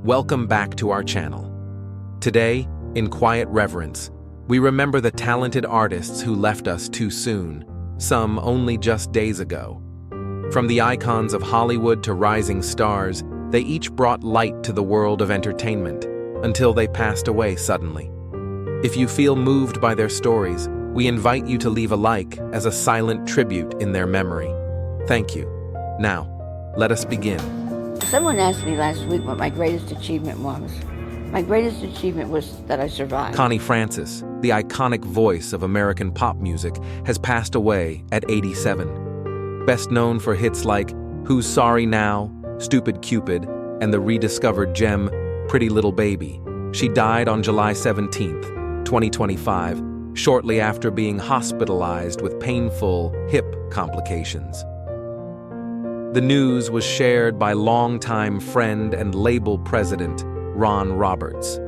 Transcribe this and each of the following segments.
welcome back to our channel. Today, in quiet reverence, we remember the talented artists who left us too soon, some only just days ago. From the icons of Hollywood to rising stars, they each brought light to the world of entertainment, until they passed away suddenly. If you feel moved by their stories, we invite you to leave a like as a silent tribute in their memory. Thank you. Now, let us begin. Someone asked me last week what my greatest achievement was. My greatest achievement was that I survived. Connie Francis, the iconic voice of American pop music, has passed away at 87. Best known for hits like Who's Sorry Now, Stupid Cupid, and the rediscovered gem Pretty Little Baby. She died on July 17, 2025, shortly after being hospitalized with painful hip complications. The news was shared by longtime friend and label president Ron Roberts.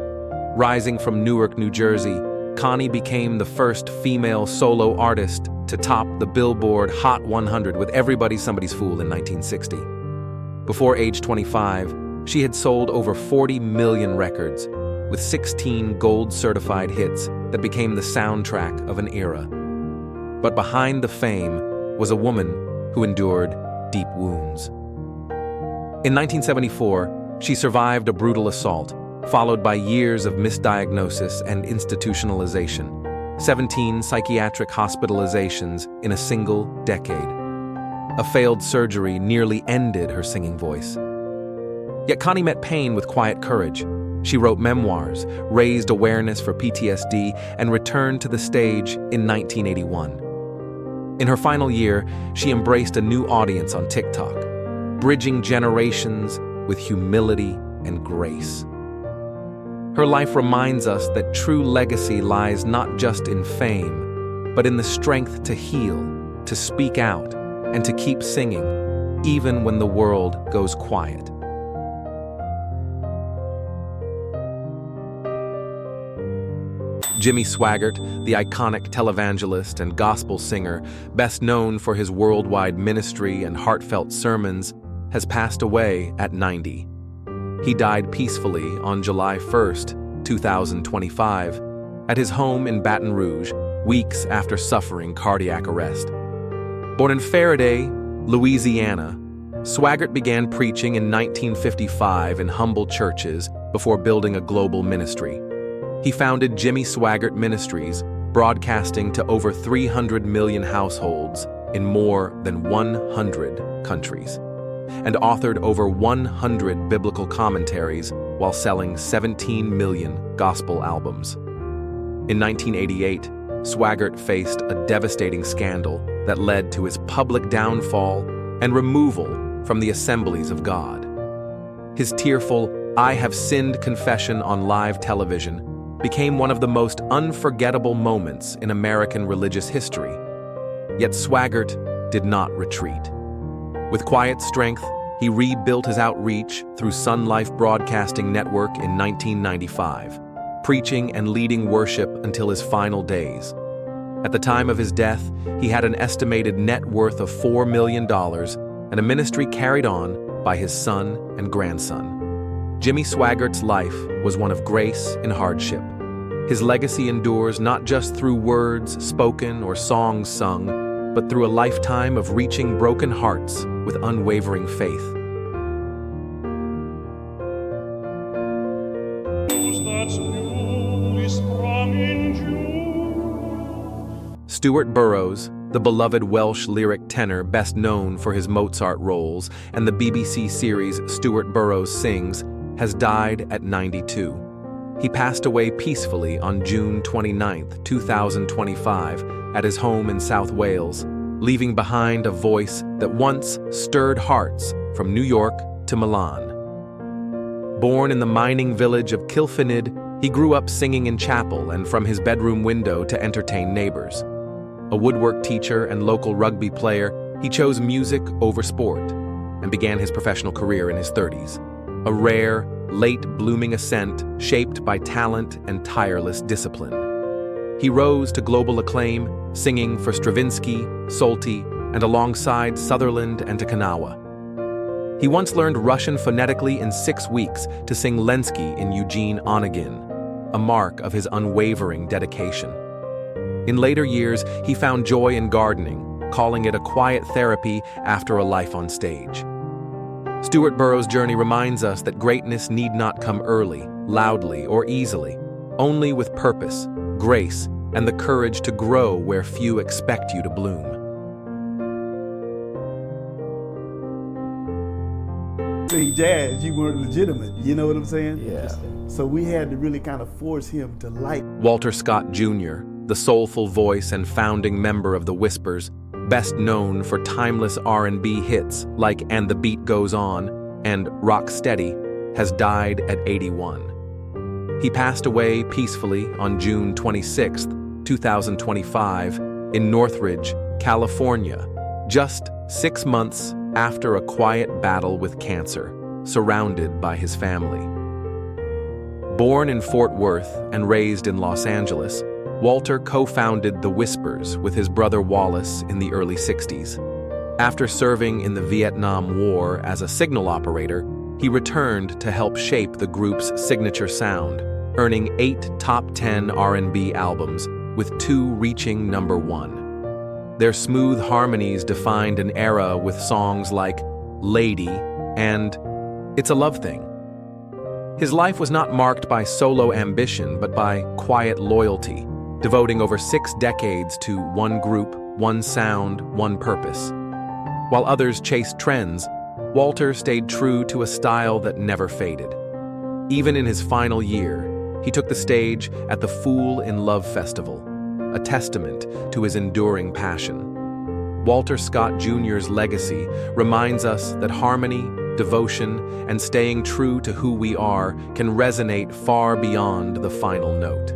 Rising from Newark, New Jersey, Connie became the first female solo artist to top the Billboard Hot 100 with Everybody's Somebody's Fool in 1960. Before age 25, she had sold over 40 million records, with 16 gold-certified hits that became the soundtrack of an era. But behind the fame was a woman who endured deep wounds. In 1974, she survived a brutal assault, followed by years of misdiagnosis and institutionalization, 17 psychiatric hospitalizations in a single decade. A failed surgery nearly ended her singing voice. Yet Connie met pain with quiet courage. She wrote memoirs, raised awareness for PTSD, and returned to the stage in 1981. In her final year, she embraced a new audience on TikTok, bridging generations with humility and grace. Her life reminds us that true legacy lies not just in fame, but in the strength to heal, to speak out, and to keep singing, even when the world goes quiet. Jimmy Swaggart, the iconic televangelist and gospel singer, best known for his worldwide ministry and heartfelt sermons, has passed away at 90. He died peacefully on July 1, 2025, at his home in Baton Rouge, weeks after suffering cardiac arrest. Born in Faraday, Louisiana, Swaggart began preaching in 1955 in humble churches before building a global ministry. He founded Jimmy Swaggart Ministries, broadcasting to over 300 million households in more than 100 countries, and authored over 100 biblical commentaries while selling 17 million gospel albums. In 1988, Swaggart faced a devastating scandal that led to his public downfall and removal from the assemblies of God. His tearful, "I have sinned" confession on live television became one of the most unforgettable moments in American religious history. Yet Swaggart did not retreat. With quiet strength, he rebuilt his outreach through Sun Life Broadcasting Network in 1995, preaching and leading worship until his final days. At the time of his death, he had an estimated net worth of $4 million and a ministry carried on by his son and grandson. Jimmy Swaggart's life was one of grace and hardship. His legacy endures not just through words spoken or songs sung, but through a lifetime of reaching broken hearts with unwavering faith. Stuart Burrows, the beloved Welsh lyric tenor best known for his Mozart roles and the BBC series Stuart Burrows Sings, has died at 92. He passed away peacefully on June 29, 2025, at his home in South Wales, leaving behind a voice that once stirred hearts from New York to Milan. Born in the mining village of Kilfenid, he grew up singing in chapel and from his bedroom window to entertain neighbors. A woodwork teacher and local rugby player, he chose music over sport and began his professional career in his 30s. A rare, late-blooming ascent shaped by talent and tireless discipline. He rose to global acclaim, singing for Stravinsky, Solti, and alongside Sutherland and Takanawa. He once learned Russian phonetically in 6 weeks to sing Lenski in Eugene Onegin, a mark of his unwavering dedication. In later years, he found joy in gardening, calling it a quiet therapy after a life on stage. Stuart Burrows' journey reminds us that greatness need not come early, loudly, or easily, only with purpose, grace, and the courage to grow where few expect you to bloom. Playing jazz, you weren't legitimate, you know what I'm saying? Yeah. So we had to really kind of force him to like. Walter Scott Jr., the soulful voice and founding member of the Whispers, best known for timeless R&B hits like And the Beat Goes On and Rock Steady, has died at 81. He passed away peacefully on June 26, 2025, in Northridge, California, just 6 months after a quiet battle with cancer, surrounded by his family. Born in Fort Worth and raised in Los Angeles, Walter co-founded The Whispers with his brother Wallace in the early 60s. After serving in the Vietnam War as a signal operator, he returned to help shape the group's signature sound, earning 8 top 10 R&B albums, with 2 reaching #1. Their smooth harmonies defined an era with songs like Lady and It's a Love Thing. His life was not marked by solo ambition, but by quiet loyalty, devoting over 6 decades to one group, one sound, one purpose. While others chased trends, Walter stayed true to a style that never faded. Even in his final year, he took the stage at the Fool in Love Festival, a testament to his enduring passion. Walter Scott Jr.'s legacy reminds us that harmony, devotion, and staying true to who we are can resonate far beyond the final note.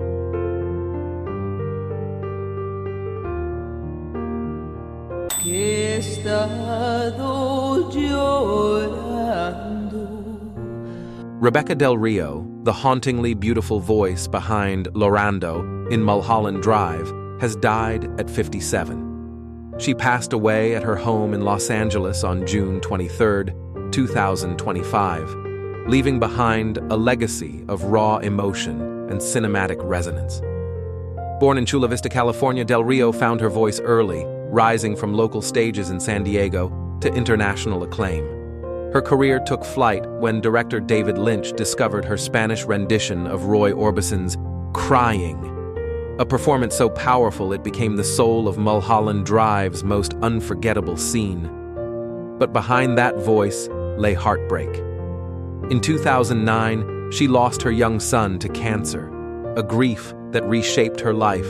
Rebekah Del Rio, the hauntingly beautiful voice behind Lorando in Mulholland Drive, has died at 57. She passed away at her home in Los Angeles on June 23, 2025, leaving behind a legacy of raw emotion and cinematic resonance. Born in Chula Vista, California, Del Rio found her voice early, rising from local stages in San Diego to international acclaim. Her career took flight when director David Lynch discovered her Spanish rendition of Roy Orbison's Crying, a performance so powerful it became the soul of Mulholland Drive's most unforgettable scene. But behind that voice lay heartbreak. In 2009, she lost her young son to cancer, a grief that reshaped her life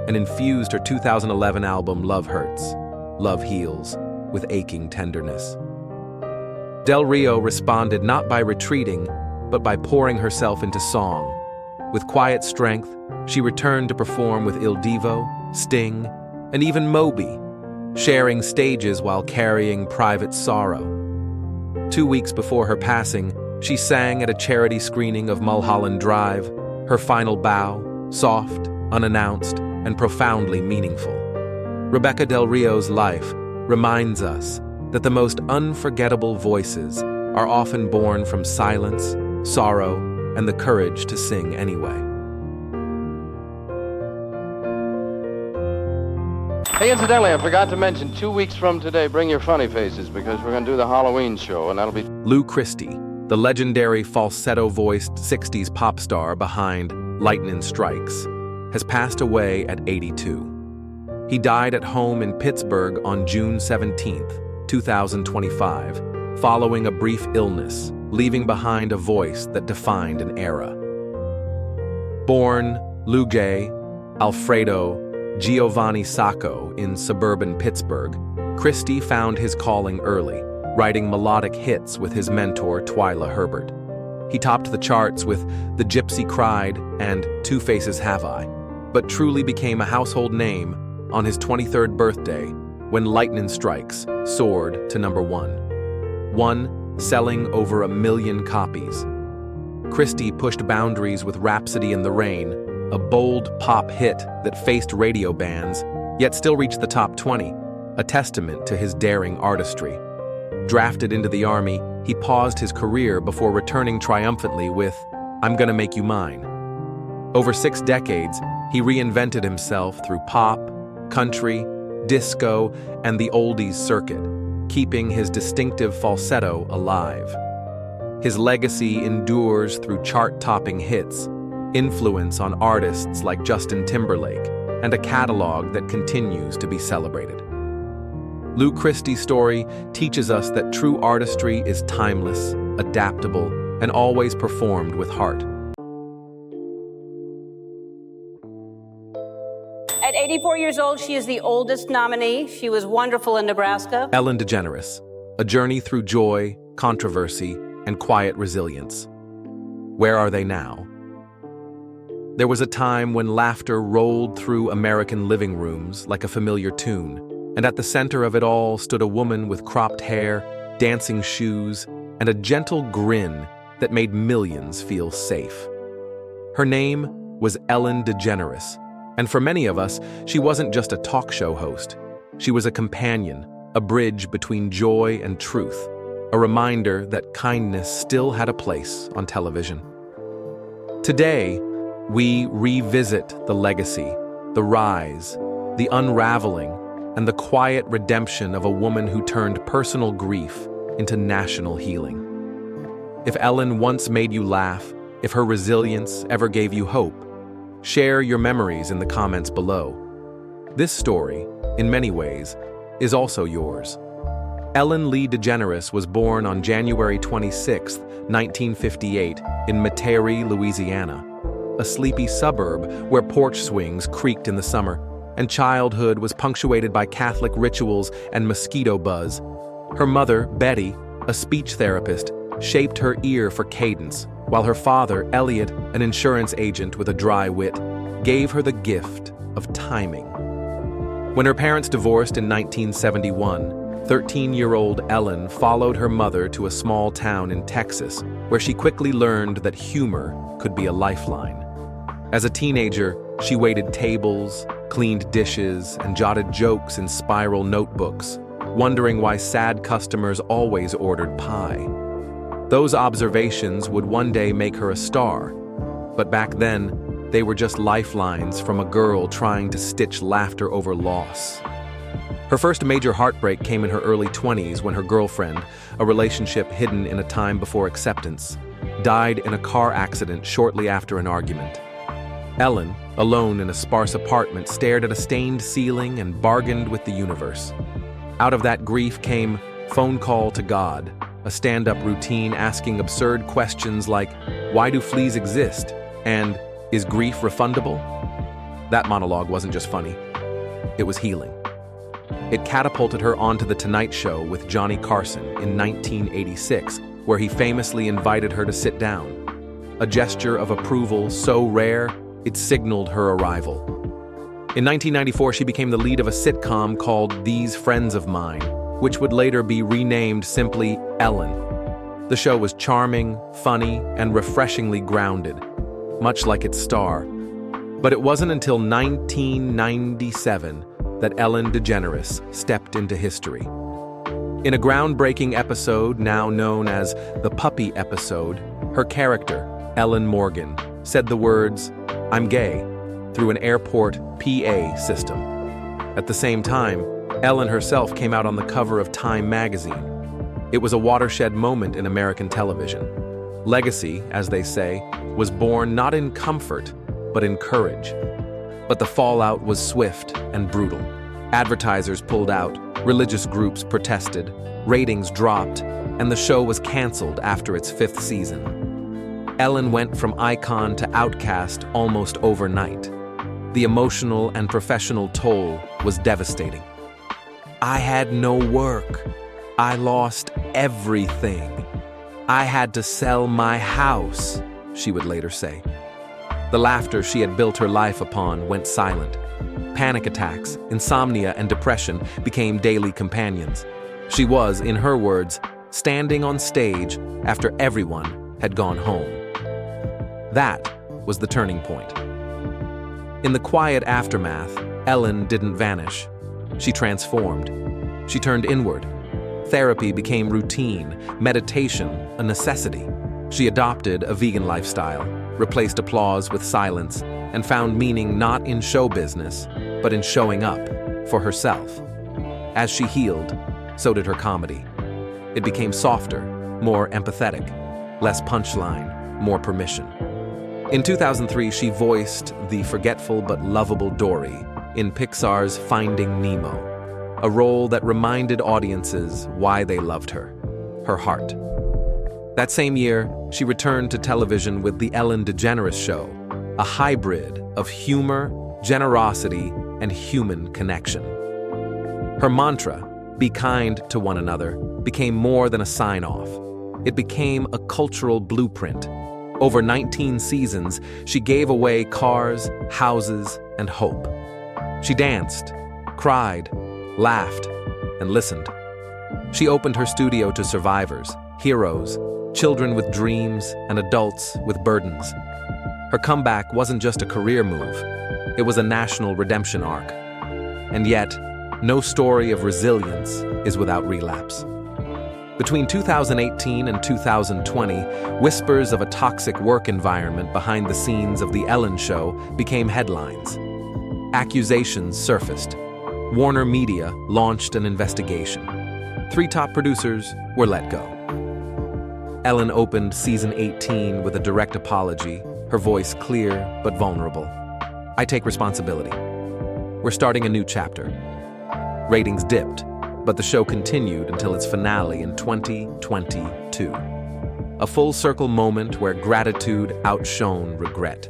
and infused her 2011 album Love Hurts, Love Heals, with aching tenderness. Del Rio responded not by retreating, but by pouring herself into song. With quiet strength, she returned to perform with Il Divo, Sting, and even Moby, sharing stages while carrying private sorrow. 2 weeks before her passing, she sang at a charity screening of Mulholland Drive, her final bow, soft, unannounced, and profoundly meaningful. Rebekah Del Rio's life reminds us that the most unforgettable voices are often born from silence, sorrow, and the courage to sing anyway. Hey, incidentally, I forgot to mention, 2 weeks from today, bring your funny faces, because we're going to do the Halloween show, and that'll be... Lou Christie, the legendary falsetto-voiced 60s pop star behind Lightnin' Strikes, has passed away at 82. He died at home in Pittsburgh on June 17, 2025, following a brief illness, leaving behind a voice that defined an era. Born Luigi Alfredo Giovanni Sacco in suburban Pittsburgh, Christie found his calling early, writing melodic hits with his mentor Twyla Herbert. He topped the charts with The Gypsy Cried and Two Faces Have I, but truly became a household name on his 23rd birthday when Lightnin' Strikes soared to #1, selling over 1 million copies. Christie pushed boundaries with Rhapsody in the Rain, a bold pop hit that faced radio bans, yet still reached the top 20, a testament to his daring artistry. Drafted into the Army, he paused his career before returning triumphantly with "I'm Gonna Make You Mine." Over 6 decades, he reinvented himself through pop, country, disco, and the oldies circuit, keeping his distinctive falsetto alive. His legacy endures through chart-topping hits, influence on artists like Justin Timberlake, and a catalog that continues to be celebrated. Lou Christie's story teaches us that true artistry is timeless, adaptable, and always performed with heart. At 84 years old, she is the oldest nominee. She was wonderful in Nebraska. Ellen DeGeneres, a journey through joy, controversy, and quiet resilience. Where are they now? There was a time when laughter rolled through American living rooms like a familiar tune, and at the center of it all stood a woman with cropped hair, dancing shoes, and a gentle grin that made millions feel safe. Her name was Ellen DeGeneres, and for many of us, she wasn't just a talk show host. She was a companion, a bridge between joy and truth, a reminder that kindness still had a place on television. Today, we revisit the legacy, the rise, the unraveling, and the quiet redemption of a woman who turned personal grief into national healing. If Ellen once made you laugh, if her resilience ever gave you hope, share your memories in the comments below. This story, in many ways, is also yours. Ellen Lee DeGeneres was born on January 26, 1958, in Metairie, Louisiana, a sleepy suburb where porch swings creaked in the summer, and childhood was punctuated by Catholic rituals and mosquito buzz. Her mother, Betty, a speech therapist, shaped her ear for cadence, while her father, Elliot, an insurance agent with a dry wit, gave her the gift of timing. When her parents divorced in 1971, 13-year-old Ellen followed her mother to a small town in Texas, where she quickly learned that humor could be a lifeline. As a teenager, she waited tables, cleaned dishes, and jotted jokes in spiral notebooks, wondering why sad customers always ordered pie. Those observations would one day make her a star, but back then, they were just lifelines from a girl trying to stitch laughter over loss. Her first major heartbreak came in her early 20s when her girlfriend, a relationship hidden in a time before acceptance, died in a car accident shortly after an argument. Ellen, alone in a sparse apartment, stared at a stained ceiling and bargained with the universe. Out of that grief came Phone Call to God, a stand-up routine asking absurd questions like, why do fleas exist? And is grief refundable? That monologue wasn't just funny, it was healing. It catapulted her onto The Tonight Show with Johnny Carson in 1986, where he famously invited her to sit down, a gesture of approval so rare it signaled her arrival. In 1994, she became the lead of a sitcom called These Friends of Mine, which would later be renamed simply Ellen. The show was charming, funny, and refreshingly grounded, much like its star. But it wasn't until 1997 that Ellen DeGeneres stepped into history. In a groundbreaking episode now known as the Puppy episode, her character, Ellen Morgan, said the words, "I'm gay," through an airport PA system. At the same time, Ellen herself came out on the cover of Time magazine. It was a watershed moment in American television. Legacy, as they say, was born not in comfort, but in courage. But the fallout was swift and brutal. Advertisers pulled out, religious groups protested, ratings dropped, and the show was canceled after its 5th season. Ellen went from icon to outcast almost overnight. The emotional and professional toll was devastating. "I had no work. I lost everything. I had to sell my house," she would later say. The laughter she had built her life upon went silent. Panic attacks, insomnia, and depression became daily companions. She was, in her words, standing on stage after everyone had gone home. That was the turning point. In the quiet aftermath, Ellen didn't vanish. She transformed. She turned inward. Therapy became routine, meditation a necessity. She adopted a vegan lifestyle, replaced applause with silence, and found meaning not in show business, but in showing up for herself. As she healed, so did her comedy. It became softer, more empathetic, less punchline, more permission. In 2003, she voiced the forgetful but lovable Dory in Pixar's Finding Nemo, a role that reminded audiences why they loved her heart. That same year, she returned to television with The Ellen DeGeneres Show, a hybrid of humor, generosity, and human connection. Her mantra, "Be kind to one another," became more than a sign-off. It became a cultural blueprint. Over 19 seasons, she gave away cars, houses, and hope. She danced, cried, laughed, and listened. She opened her studio to survivors, heroes, children with dreams, and adults with burdens. Her comeback wasn't just a career move, it was a national redemption arc. And yet, no story of resilience is without relapse. Between 2018 and 2020, whispers of a toxic work environment behind the scenes of The Ellen Show became headlines. Accusations surfaced. Warner Media launched an investigation. 3 top producers were let go. Ellen opened season 18 with a direct apology, her voice clear but vulnerable. "I take responsibility. We're starting a new chapter." Ratings dipped, but the show continued until its finale in 2022. A full-circle moment where gratitude outshone regret.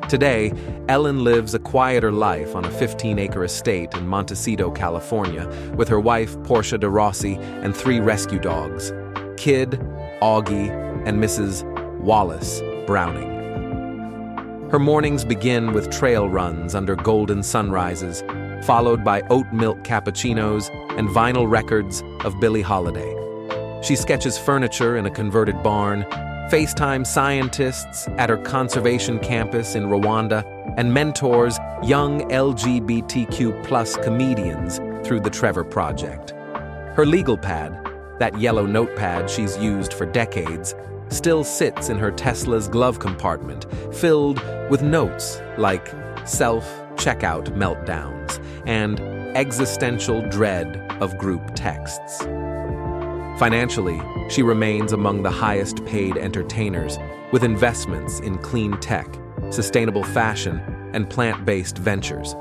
Today, Ellen lives a quieter life on a 15-acre estate in Montecito, California, with her wife, Portia de Rossi, and 3 rescue dogs, Kid, Augie, and Mrs. Wallace Browning. Her mornings begin with trail runs under golden sunrises, followed by oat milk cappuccinos and vinyl records of Billie Holiday. She sketches furniture in a converted barn, FaceTime scientists at her conservation campus in Rwanda, and mentors young LGBTQ+ comedians through the Trevor Project. Her legal pad, that yellow notepad she's used for decades, still sits in her Tesla's glove compartment, filled with notes like self-checkout meltdowns and existential dread of group texts. Financially, she remains among the highest-paid entertainers, with investments in clean tech, sustainable fashion, and plant-based ventures.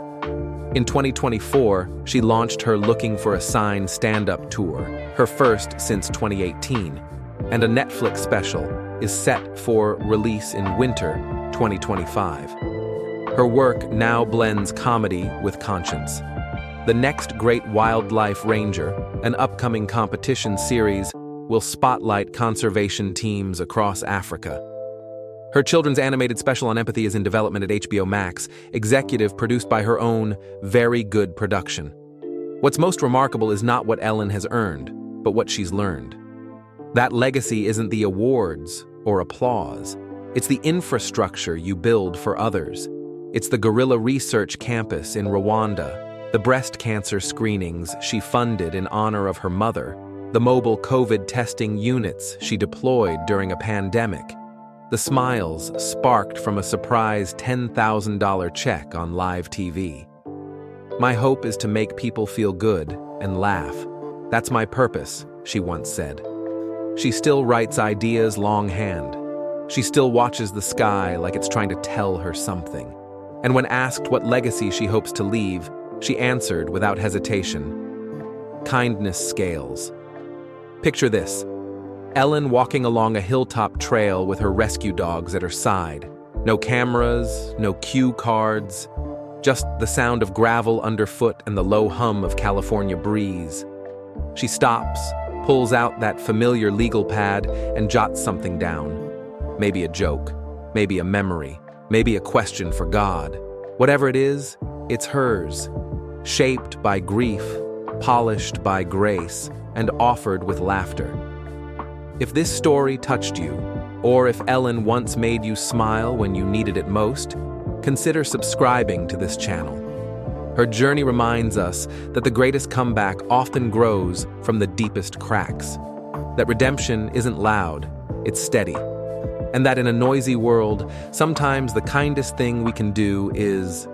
In 2024, she launched her Looking for a Sign stand-up tour, her first since 2018, and a Netflix special is set for release in winter 2025. Her work now blends comedy with conscience. The next great wildlife ranger, an upcoming competition series, will spotlight conservation teams across Africa. Her children's animated special on empathy is in development at HBO Max, executive produced by her own Very Good Production. What's most remarkable is not what Ellen has earned, but what she's learned. That legacy isn't the awards or applause. It's the infrastructure you build for others. It's the guerrilla research campus in Rwanda, the breast cancer screenings she funded in honor of her mother, the mobile COVID testing units she deployed during a pandemic, the smiles sparked from a surprise $10,000 check on live TV. "My hope is to make people feel good and laugh. That's my purpose," she once said. She still writes ideas longhand. She still watches the sky like it's trying to tell her something. And when asked what legacy she hopes to leave, she answered without hesitation, "Kindness scales." Picture this: Ellen walking along a hilltop trail with her rescue dogs at her side. No cameras, no cue cards, just the sound of gravel underfoot and the low hum of California breeze. She stops, pulls out that familiar legal pad, and jots something down. Maybe a joke, maybe a memory, maybe a question for God. Whatever it is, it's hers, shaped by grief, polished by grace, and offered with laughter. If this story touched you, or if Ellen once made you smile when you needed it most, consider subscribing to this channel. Her journey reminds us that the greatest comeback often grows from the deepest cracks, that redemption isn't loud, it's steady, and that in a noisy world, sometimes the kindest thing we can do is